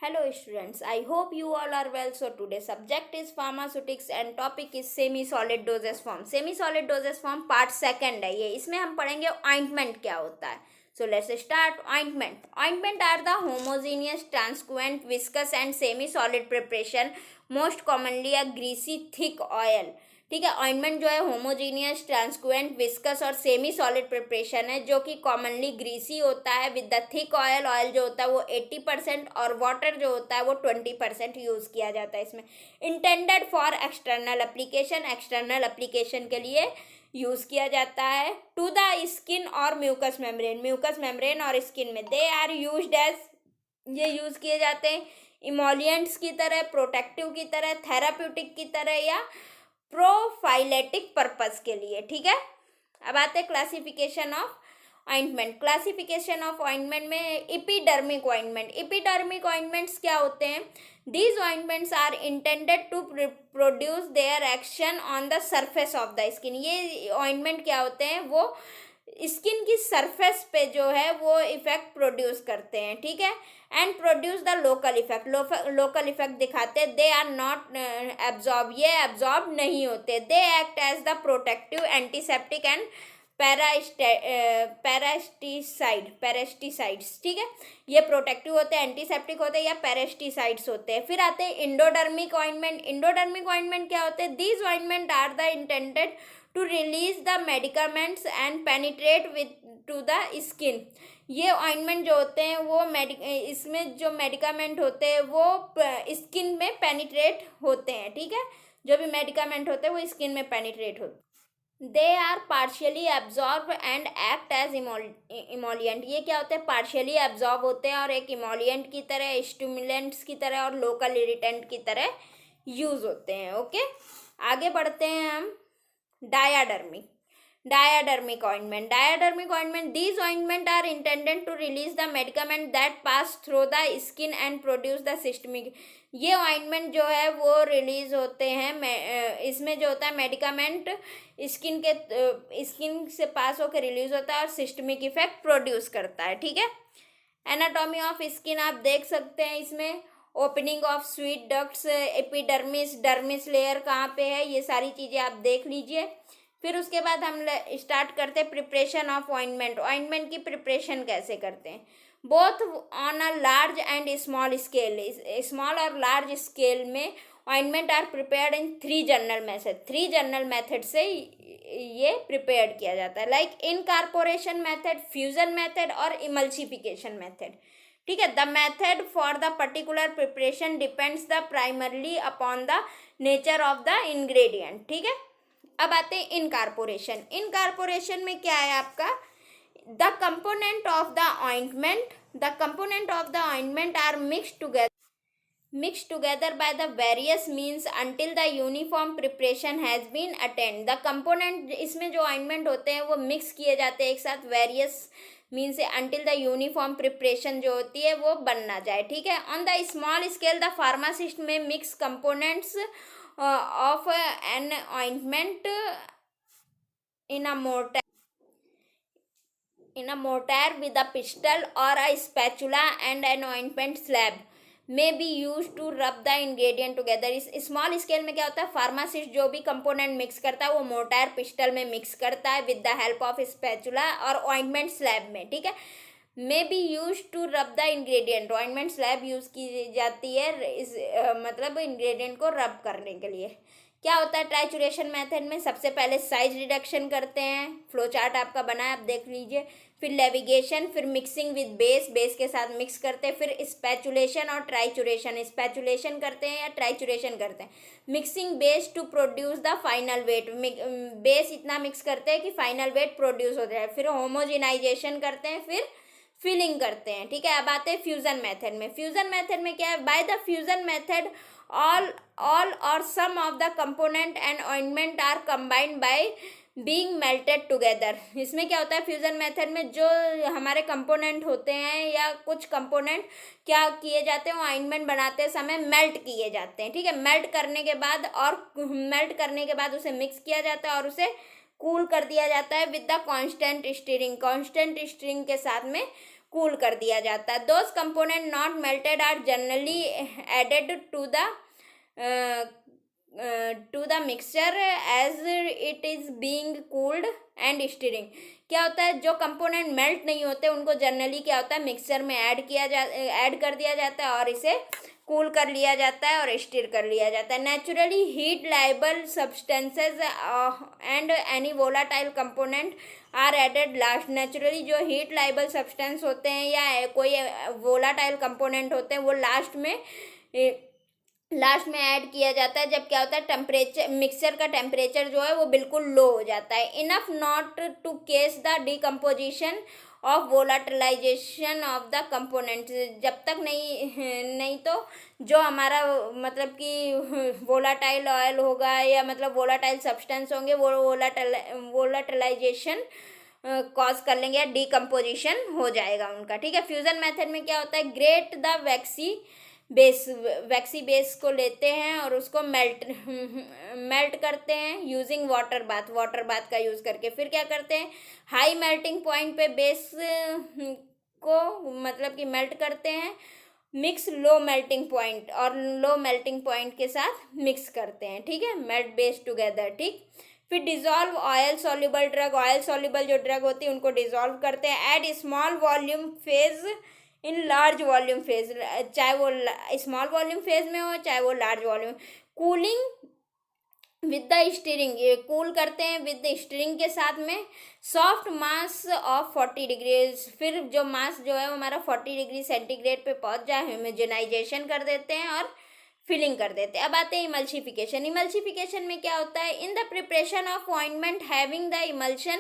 Hello students, I hope you all are well. So today's subject is pharmaceutics and topic is semi-solid dosage form. Semi-solid dosage form part second है ये. इसमें हम पढ़ेंगे ointment क्या होता है. So let's start. Ointment. Ointment are the homogeneous, transparent, viscous and semi-solid preparation. Most commonly a greasy thick oil. ठीक है. ऑइंटमेंट जो है होमोजीनियस, ट्रांसक्वेंट, विस्कस और सेमी सॉलिड प्रिपरेशन है जो कि कॉमनली ग्रीसी होता है with the thick oil. Oil जो होता है वो 80% और वाटर जो होता है वो 20% यूज़ किया जाता है इसमें. Intended for external application. External application के लिए यूज़ किया जाता है. टू द स्किन और म्यूकस मेम्ब्रेन. म्यूकस मेम्ब्रेन और स्किन में दे आर यूज्ड एज, ये यूज़ किए जाते हैं इमोलियंट्स की तरह, प्रोटेक्टिव की तरह, थेराप्यूटिक की तरह या प्रोफाइलेटिक पर्पस के लिए. ठीक है. अब आते हैं classification of ointment. Classification of ointment में एपिडर्मिक ऑइंटमेंट. एपिडर्मिक ऑइंटमेंट्स क्या होते हैं? These ointments are intended to produce their action on the surface of the skin. ये ऑइंटमेंट क्या होते हैं? वो स्किन की सरफेस पे जो है वो इफेक्ट प्रोड्यूस करते हैं. ठीक है. And produce the local effect. Local effect दिखाते हैं. They are not absorb. ये एब्जॉर्ब नहीं होते. They act as the protective, antiseptic and parasiticides. ठीक है. ये प्रोटेक्टिव होते हैं, एंटीसेप्टिक होते हैं या पैरास्टिसाइड्स होते हैं. फिर आते हैं इंडोडर्मिक ऑइंटमेंट. इंडोडर्मिक ऑइंटमेंट क्या होते हैं? These ointment are the intended to release the medicaments and penetrate with to the skin. ये ऑइंटमेंट जो होते हैं वो इसमें जो मेडिकामेंट होते हैं वो स्किन में पेनिट्रेट होते हैं. ठीक है. जो भी मेडिकामेंट होते हैं वो स्किन में पेनिट्रेट होते हैं. They are partially absorb and act as emollient. ये क्या होते हैं? पार्शियली एब्जॉर्ब होते हैं और एक इमोलियंट की तरह, स्टिमुलेंट्स की तरह और लोकल इरिटेंट की तरह यूज होते हैं. ओके. आगे बढ़ते हैं हम. Diadermic ointment. Diadermic ointment. These ointment are intended to release the medicament that pass through the skin and produce the systemic. ये ऑइंटमेंट जो है वो रिलीज होते हैं. इसमें जो होता है मेडिकामेंट स्किन से पास होकर रिलीज होता है और सिस्टमिक इफेक्ट प्रोड्यूस करता है. ठीक है. एनाटॉमी ऑफ स्किन आप देख सकते हैं इसमें. Opening of sweet ducts, epidermis, dermis layer कहाँ पे है, ये सारी चीज़ें आप देख लीजिए. फिर उसके बाद हम स्टार्ट करते हैं प्रिपरेशन ऑफ ऑइंटमेंट. ऑइंटमेंट की प्रिपरेशन कैसे करते हैं? Both on a large and small scale. Small और लार्ज स्केल में ointment are prepared in 3 general method. 3 general method से ये प्रिपेयर्ड किया जाता है. Like incorporation method, fusion method और इमल्सिफिकेशन मेथड. ठीक है. The method for the particular preparation depends the primarily upon the nature of the ingredient. ठीक है. अब आते हैं इनकॉर्पोरेशन. इनकॉर्पोरेशन में क्या है आपका? The component of the ointment are mixed together by the various means until the uniform preparation has been attained. The component, इसमें जो ऑइंटमेंट होते हैं वो मिक्स किए जाते हैं एक साथ वेरियस मीन से until the uniform preparation जो होती है वो बनना जाए. ठीक है. On the small scale the pharmacist may mix components of an ointment in a mortar with a pestle or a spatula and an ointment slab may be used to rub the ingredient together. इस small scale में क्या होता है? Pharmacist जो भी component mix करता है वो मोटार पिस्टल में मिक्स करता है with the help of spatula और ऑइंटमेंट स्लैब में. ठीक है. May be use to rub the ingredient. Ointment slab use की जाती है मतलब इंग्रेडिएंट को रब करने के लिए. क्या होता है ट्राइचुरेशन मेथड में? सबसे पहले साइज रिडक्शन करते हैं. फ्लो चार्ट आपका बना है, आप देख लीजिए. फिर लेविगेशन, फिर मिक्सिंग विद बेस के साथ मिक्स करते हैं. फिर स्पैचुलेशन और ट्राइचुरेशन. स्पैचुलेशन करते हैं या ट्राइचुरेशन करते हैं. Mixing base to produce the final weight. Base इतना मिक्स करते हैं कि फाइनल वेट प्रोड्यूस हो जाए. फिर होमोजिनाइजेशन करते हैं. फिर फिलिंग करते हैं. ठीक है. अब आते हैं फ्यूजन मेथड में. फ्यूजन मेथड में क्या है? By the fusion method all or some of the component and ointment are combined by being melted together. इसमें क्या होता है फ्यूजन मेथड में? जो हमारे कंपोनेंट होते हैं या कुछ कंपोनेंट क्या किए जाते हैं, ऑइंटमेंट बनाते समय मेल्ट किए जाते हैं. ठीक है. मेल्ट करने के बाद उसे मिक्स किया जाता है और उसे कूल कर दिया जाता है with the constant stirring. Constant stirring के साथ में कूल कर दिया जाता है। Those component not melted are generally added to the mixture as it is being cooled and stirring. क्या होता है, जो कंपोनेंट मेल्ट नहीं होते उनको जनरली क्या होता है, मिक्सचर में ऐड कर दिया जाता है और इसे कूल कर लिया जाता है और स्टीर कर लिया जाता है। Naturally heat labile substances and any volatile component are added last. Naturally जो हीट लाइबल सब्सटेंस होते हैं या कोई वोलाटाइल कंपोनेंट होते हैं वो लास्ट में ऐड किया जाता है जब क्या होता है, टेम्परेचर, मिक्सचर का टेम्परेचर जो है वो बिल्कुल लो हो जाता है। Enough not to cause the decomposition of volatilization of the component. जब तक नहीं तो जो हमारा मतलब कि वोलाटाइल ऑयल होगा या मतलब वोलाटाइल सब्सटेंस होंगे वो वोलाटिलाइजेशन कॉज कर लेंगे या डिकम्पोजिशन हो जाएगा उनका, ठीक है। फ्यूजन मेथड में क्या होता है, ग्रेट द वैक्सी बेस को लेते हैं और उसको मेल्ट करते हैं यूजिंग वाटर बाथ का यूज करके। फिर क्या करते हैं, हाई मेल्टिंग पॉइंट पे बेस को मतलब कि मेल्ट करते हैं, मिक्स लो मेल्टिंग पॉइंट और लो मेल्टिंग पॉइंट के साथ मिक्स करते हैं, ठीक है, मेल्ट बेस टुगेदर, ठीक। फिर डिजॉल्व ऑयल सॉल्युबल जो ड्रग होती है उनको डिजॉल्व करते हैं। Add small volume phase in large volume phase, चाहे वो स्मॉल वॉल्यूम फेज में हो चाहे वो large volume. Cooling with the stirring, ये कूल करते हैं विद द स्टीरिंग के साथ में। सॉफ्ट मास ऑफ 40 डिग्री, फिर जो मास जो है वो हमारा 40 डिग्री सेंटीग्रेड पे पहुंच जाए होमोजेनाइजेशन कर देते हैं और फिलिंग कर देते हैं। अब आते हैं इमल्सिफिकेशन में क्या होता है, in the preparation of ointment having the emulsion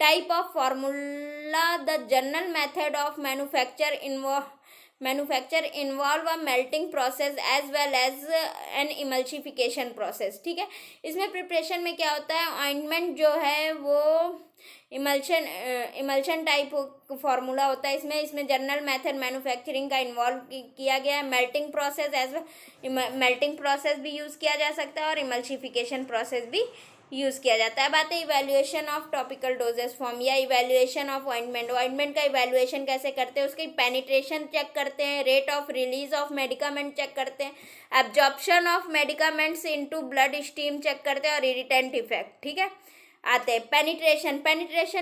type of formula, the general method of manufacture involve a melting process as well as an emulsification process, ठीक है। इसमें प्रिपरेशन में क्या होता है, ऑइंटमेंट जो है वो इमल्शन टाइप फार्मूला होता है। इसमें जनरल मेथड मैन्युफैक्चरिंग का इन्वॉल्व किया गया है। मेल्टिंग प्रोसेस भी यूज़ किया जा सकता है और इमल्सिफिकेशन प्रोसेस भी यूज़ किया जाता है। बात है evaluation of topical doses form या इवैल्यूएशन ऑफ ऑइंटमेंट का इवैल्यूएशन कैसे करते हैं, उसकी पेनिट्रेशन चेक करते हैं, rate of release of medicament check करते हैं, absorption of medicaments into blood steam check करते हैं और इरिटेंट इफेक्ट, ठीक है। आते हैं पेनिट्रेशन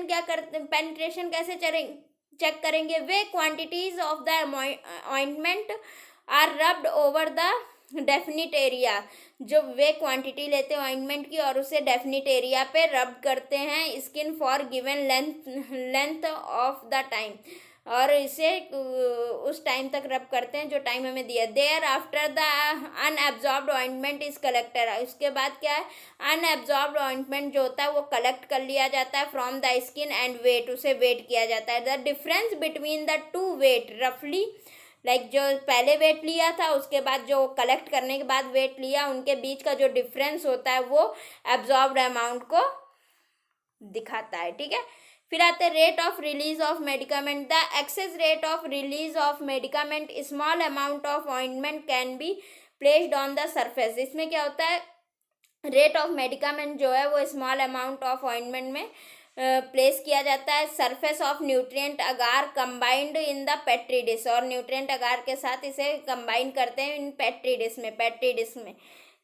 क्या करते हैं, पेनिट्रेशन कैसे चेक करेंगे, weighed quantities of the ointment are rubbed over the definite area, जो वे क्वांटिटी लेते हैं ऑइंटमेंट की और उसे डेफिनिट एरिया पे रब करते हैं skin for given length of the time, और इसे उस टाइम तक रब करते हैं जो टाइम हमें दिया। Thereafter the unabsorbed ointment is collected, उसके बाद क्या है, अनएब्जॉर्ब्ड ऑइंटमेंट जो होता है वो कलेक्ट कर लिया जाता है from the skin and weight, उसे वेट किया जाता है। The difference between the two weight रफली, लाइक जो पहले वेट लिया था उसके बाद जो कलेक्ट करने के बाद वेट लिया, उनके बीच का जो डिफरेंस होता है वो एब्जॉर्ब्ड अमाउंट को दिखाता है, ठीक है। फिर आते हैं rate of release of medicament, the excess rate of release of medicament, small amount of ointment can be placed on the surface. इसमें क्या होता है, रेट ऑफ मेडिकामेंट जो है वो स्मॉल अमाउंट ऑफ ऑइंटमेंट में प्लेस किया जाता है surface of nutrient agar combined in the petri dish, और न्यूट्रिएंट अगार के साथ इसे कंबाइन करते हैं इन पेट्री डिश में।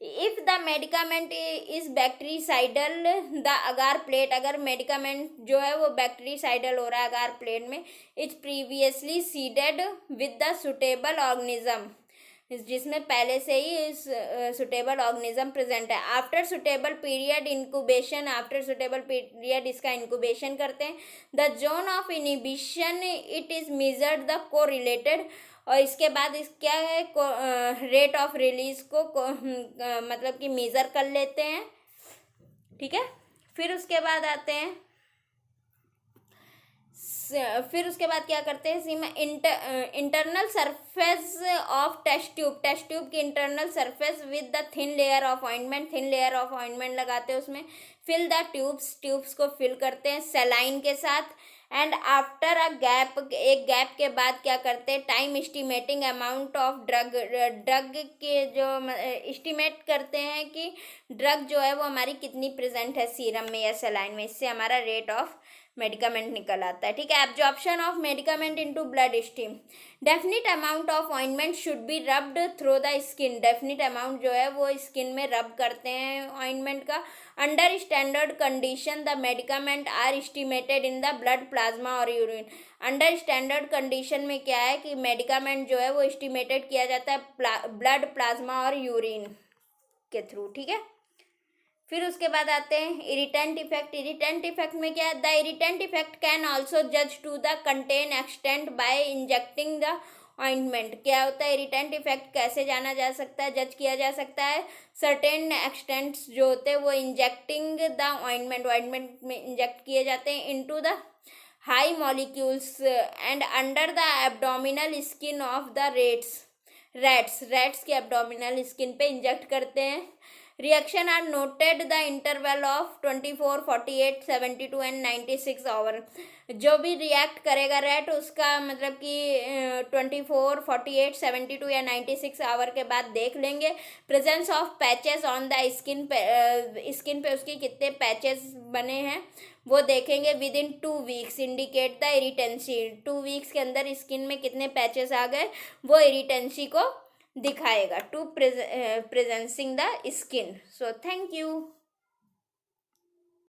If the medicament is bactericidal the agar plate, अगर मेडिकामेंट जो है वो बैक्टीरिसाइडल हो रहा है अगार प्लेट में, is previously seeded with the suitable organism, जिसमें पहले से ही सुटेबल ऑर्गेनिज्म प्रेजेंट है। आफ्टर सुटेबल पीरियड इसका इंक्यूबेशन करते हैं। The zone of inhibition it is measured the correlated, और इसके बाद क्या है, रेट ऑफ रिलीज को मतलब कि मेजर कर लेते हैं, ठीक है। फिर उसके बाद आते हैं, फिर उसके बाद क्या करते हैं, internal surface of test tube की internal surface with the thin layer of ointment लगाते हैं उसमें। फिल द ट्यूब्स को फिल करते हैं सेलाइन के साथ। एंड आफ्टर एक गैप के बाद क्या करते हैं, time estimating amount of drug के जो एस्टिमेट करते हैं कि ड्रग जो है वो हमारी कितनी प्रेजेंट है सीरम में या सेलाइन में, इससे हमारा रेट ऑफ मेडिकामेंट निकल आता है, ठीक है। Absorption of medicament into blood stream, definite amount of ointment should be rubbed through the skin, definite amount जो है वो स्किन में रब करते हैं ऑइंटमेंट का। Under standard condition the medicament are estimated in the blood plasma और urine, under standard condition में क्या है कि मेडिकामेंट जो है वो एस्टिमेटेड किया जाता है ब्लड प्लाज्मा और यूरिन के थ्रू, ठीक है। फिर उसके बाद आते हैं इरिटेंट इफेक्ट, इरिटेंट इफेक्ट में क्या है, the irritant effect can also जज to the content extent by injecting the ointment, क्या होता है इरिटेंट इफेक्ट कैसे जाना जा सकता है, जज किया जा सकता है, सर्टेन एक्सटेंट्स जो होते हैं वो इंजेक्टिंग द ऑइंटमेंट में इंजेक्ट किए जाते हैं into the high molecules and under the abdominal skin of the rats के एब्डोमिनल स्किन पे इंजेक्ट करते हैं। Reaction are noted the interval of 24, 48, 72 and 96 hour, जो भी रिएक्ट करेगा रैट उसका मतलब कि 24, 48, 72 या 96 आवर के बाद देख लेंगे। Presence of patches on the skin पे उसकी कितने पैचेस बने हैं वो देखेंगे। Within 2 weeks indicate the irritancy, 2 weeks के अंदर स्किन में कितने पैचेस आ गए वो इरिटेंसी को दिखाएगा to presencing the skin. So thank you.